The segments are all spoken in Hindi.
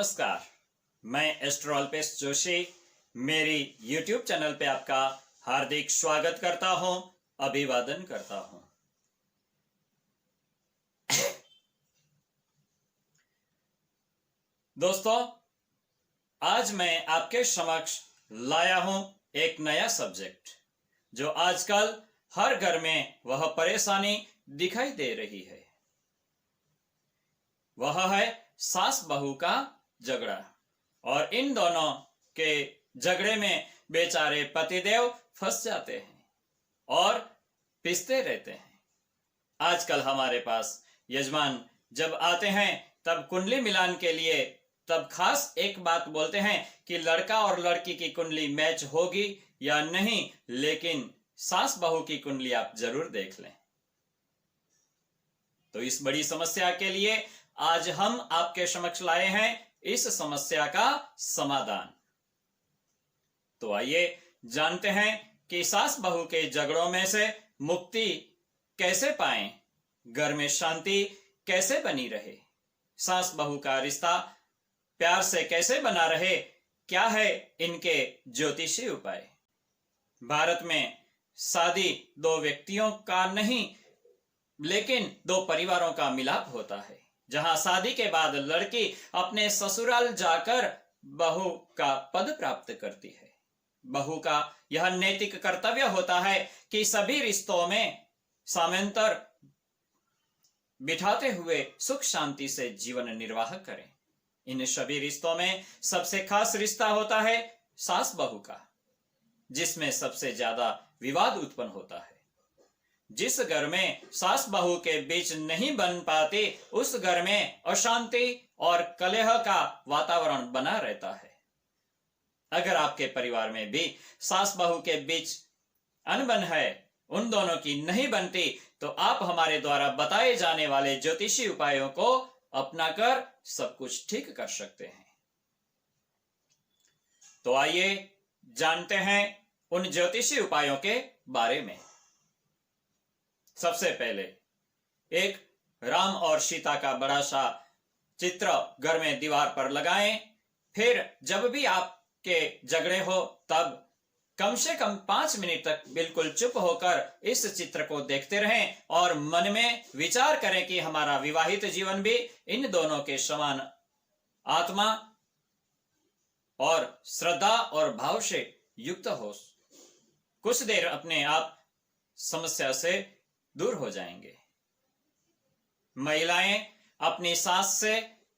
नमस्कार, मैं एस्ट्रो अल्पेश जोशी मेरी YouTube चैनल पे आपका हार्दिक स्वागत करता हूं, अभिवादन करता हूं। दोस्तों, आज मैं आपके समक्ष लाया हूं एक नया सब्जेक्ट जो आजकल हर घर में वह परेशानी दिखाई दे रही है। वह है सास बहू का झगड़ा। और इन दोनों के झगड़े में बेचारे पतिदेव फंस जाते हैं और पिसते रहते हैं। आजकल हमारे पास यजमान जब आते हैं तब कुंडली मिलान के लिए तब खास एक बात बोलते हैं कि लड़का और लड़की की कुंडली मैच होगी या नहीं, लेकिन सास बहू की कुंडली आप जरूर देख लें। तो इस बड़ी समस्या के लिए आज हम आपके समक्ष लाए हैं इस समस्या का समाधान। तो आइए जानते हैं कि सास बहू के झगड़ों में से मुक्ति कैसे पाएं, घर में शांति कैसे बनी रहे, सास बहू का रिश्ता प्यार से कैसे बना रहे, क्या है इनके ज्योतिषी उपाय। भारत में शादी दो व्यक्तियों का नहीं लेकिन दो परिवारों का मिलाप होता है, जहां शादी के बाद लड़की अपने ससुराल जाकर बहू का पद प्राप्त करती है। बहू का यह नैतिक कर्तव्य होता है कि सभी रिश्तों में सामंतर बिठाते हुए सुख शांति से जीवन निर्वाह करें। इन सभी रिश्तों में सबसे खास रिश्ता होता है सास बहू का, जिसमें सबसे ज्यादा विवाद उत्पन्न होता है। जिस घर में सास बहू के बीच नहीं बन पाती, उस घर में अशांति और कलह का वातावरण बना रहता है। अगर आपके परिवार में भी सास बहू के बीच अनबन है, उन दोनों की नहीं बनती, तो आप हमारे द्वारा बताए जाने वाले ज्योतिषी उपायों को अपनाकर सब कुछ ठीक कर सकते हैं। तो आइए जानते हैं उन ज्योतिषी उपायों के बारे में। सबसे पहले एक राम और सीता का बड़ा सा चित्र घर में दीवार पर लगाएं। फिर जब भी आपके झगड़े हो तब कम से कम 5 मिनट तक बिल्कुल चुप होकर इस चित्र को देखते रहें और मन में विचार करें कि हमारा विवाहित जीवन भी इन दोनों के समान आत्मा और श्रद्धा और भाव से युक्त हो। कुछ देर अपने आप समस्या से दूर हो जाएंगे। महिलाएं अपनी सास से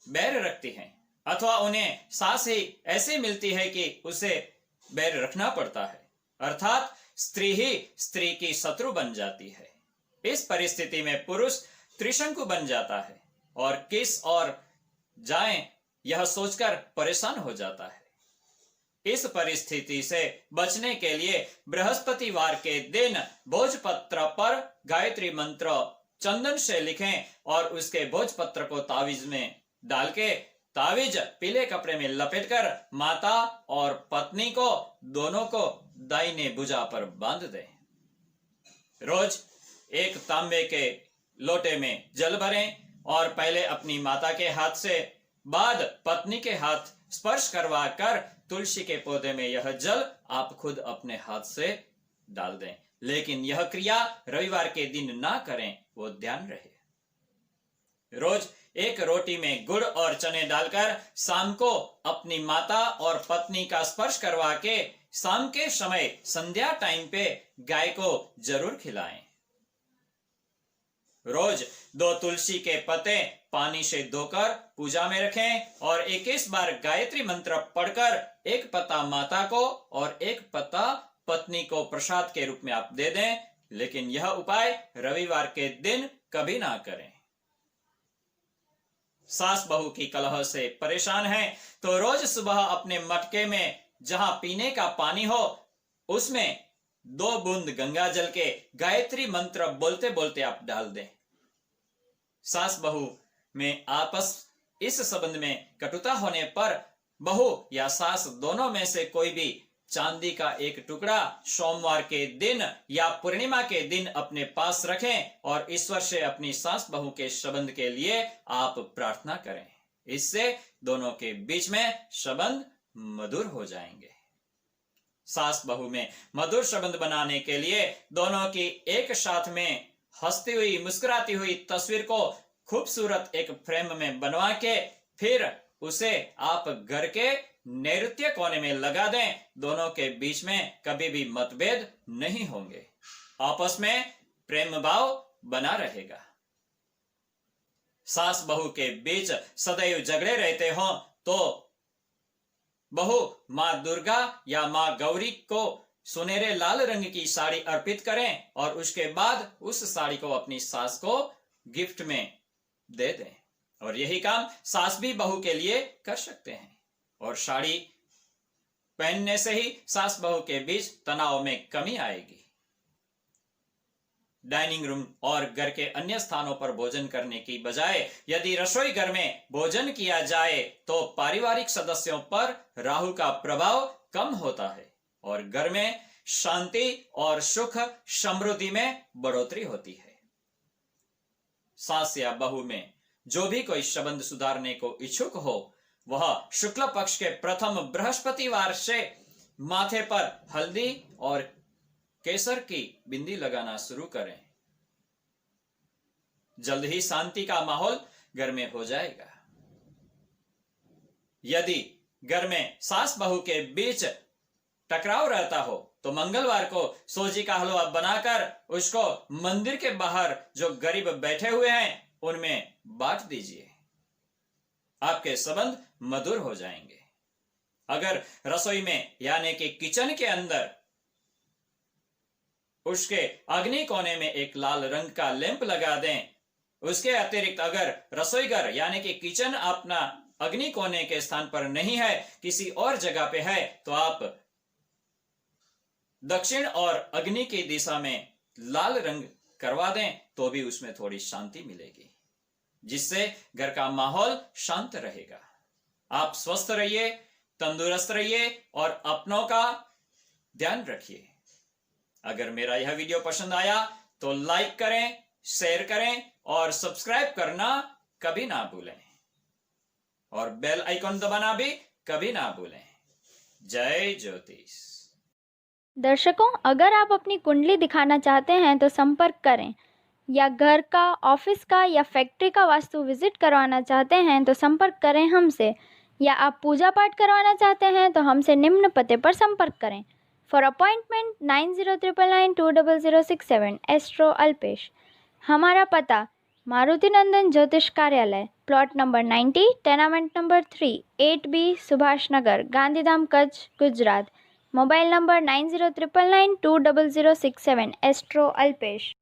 बैर रखती हैं अथवा उन्हें सास ही ऐसे मिलती है कि उसे बैर रखना पड़ता है, अर्थात स्त्री ही स्त्री की शत्रु बन जाती है। इस परिस्थिति में पुरुष त्रिशंकु बन जाता है और किस ओर जाएं यह सोचकर परेशान हो जाता है। इस परिस्थिति से बचने के लिए बृहस्पतिवार के दिन भोजपत्र पर गायत्री मंत्र चंदन से लिखें और उसके भोजपत्र को तावीज में डाल के तावीज पीले कपड़े में लपेटकर माता और पत्नी को दोनों को दाहिने भुजा पर बांध दें। रोज एक तांबे के लोटे में जल भरें और पहले अपनी माता के हाथ से बाद पत्नी के हाथ स्पर्श करवा कर तुलसी के पौधे में यह जल आप खुद अपने हाथ से डाल दें, लेकिन यह क्रिया रविवार के दिन ना करें, वो ध्यान रहे। रोज एक रोटी में गुड़ और चने डालकर शाम को अपनी माता और पत्नी का स्पर्श करवा के शाम के समय संध्या टाइम पे गाय को जरूर खिलाएं। रोज 2 तुलसी के पत्ते पानी से धोकर पूजा में रखें और 21 बार गायत्री मंत्र पढ़कर एक पत्ता माता को और एक पत्ता पत्नी को प्रसाद के रूप में आप दे दें, लेकिन यह उपाय रविवार के दिन कभी ना करें। सास बहू की कलह से परेशान हैं तो रोज सुबह अपने मटके में जहां पीने का पानी हो उसमें 2 बूंद गंगा जल के गायत्री मंत्र बोलते बोलते आप डाल दें। सास बहू में आपस इस संबंध में कटुता होने पर बहू या सास दोनों में से कोई भी चांदी का एक टुकड़ा सोमवार के दिन या पूर्णिमा के दिन अपने पास रखें और ईश्वर से अपनी सास बहू के संबंध के लिए आप प्रार्थना करें। इससे दोनों के बीच में संबंध मधुर हो जाएंगे। सास बहू में मधुर संबंध बनाने के लिए दोनों की एक साथ में हंसती हुई मुस्कुराती हुई तस्वीर को खूबसूरत एक फ्रेम में बनवा के फिर उसे आप घर के नैऋत्य कोने में लगा दें। दोनों के बीच में कभी भी मतभेद नहीं होंगे, आपस में प्रेम भाव बना रहेगा। सास बहू के बीच सदैव झगड़े रहते हो तो बहू मां दुर्गा या मां गौरी को सुनहरे लाल रंग की साड़ी अर्पित करें और उसके बाद उस साड़ी को अपनी सास को गिफ्ट में दे दें। और यही काम सास भी बहू के लिए कर सकते हैं। और साड़ी पहनने से ही सास बहू के बीच तनाव में कमी आएगी। डाइनिंग रूम और घर के अन्य स्थानों पर भोजन करने की बजाय यदि रसोई घर में भोजन किया जाए तो पारिवारिक सदस्यों पर राहु का प्रभाव कम होता है और घर में शांति और सुख समृद्धि में बढ़ोतरी होती है। सास या बहू में जो भी कोई संबंध सुधारने को इच्छुक हो वह शुक्ल पक्ष के प्रथम बृहस्पतिवार से माथे पर हल्दी और केसर की बिंदी लगाना शुरू करें। जल्द ही शांति का माहौल घर में हो जाएगा। यदि घर में सास बहू के बीच टकराव रहता हो तो मंगलवार को सोजी का हलवा बनाकर उसको मंदिर के बाहर जो गरीब बैठे हुए हैं उनमें बांट दीजिए। आपके संबंध मधुर हो जाएंगे। अगर रसोई में यानी कि किचन के अंदर उसके अग्नि कोने में एक लाल रंग का लैंप लगा दें। उसके अतिरिक्त अगर रसोई घर यानी कि किचन अपना अग्नि कोने के स्थान पर नहीं है, किसी और जगह पे है, तो आप दक्षिण और अग्नि की दिशा में लाल रंग करवा दें तो भी उसमें थोड़ी शांति मिलेगी, जिससे घर का माहौल शांत रहेगा। आप स्वस्थ रहिए, तंदुरुस्त रहिए और अपनों का ध्यान रखिए। अगर मेरा यह वीडियो पसंद आया तो लाइक करें, शेयर करें और सब्सक्राइब करना कभी ना भूलें और बेल आइकन दबाना भी कभी ना भूलें। जय ज्योतिष। दर्शकों, अगर आप अपनी कुंडली दिखाना चाहते हैं तो संपर्क करें, या घर का, ऑफिस का या फैक्ट्री का वास्तु विजिट करवाना चाहते हैं तो संपर्क करें हमसे, या आप पूजा पाठ करवाना चाहते हैं तो हमसे निम्न पते पर संपर्क करें। For appointment 9099920067 astro Alpesh. हमारा पता मारुति नंदन ज्योतिष कार्यालय, plot number 90, tenement number 3, 8B Subhash Nagar, Gandhidham, Kutch, Gujarat. Mobile number 9099920067 astro Alpesh.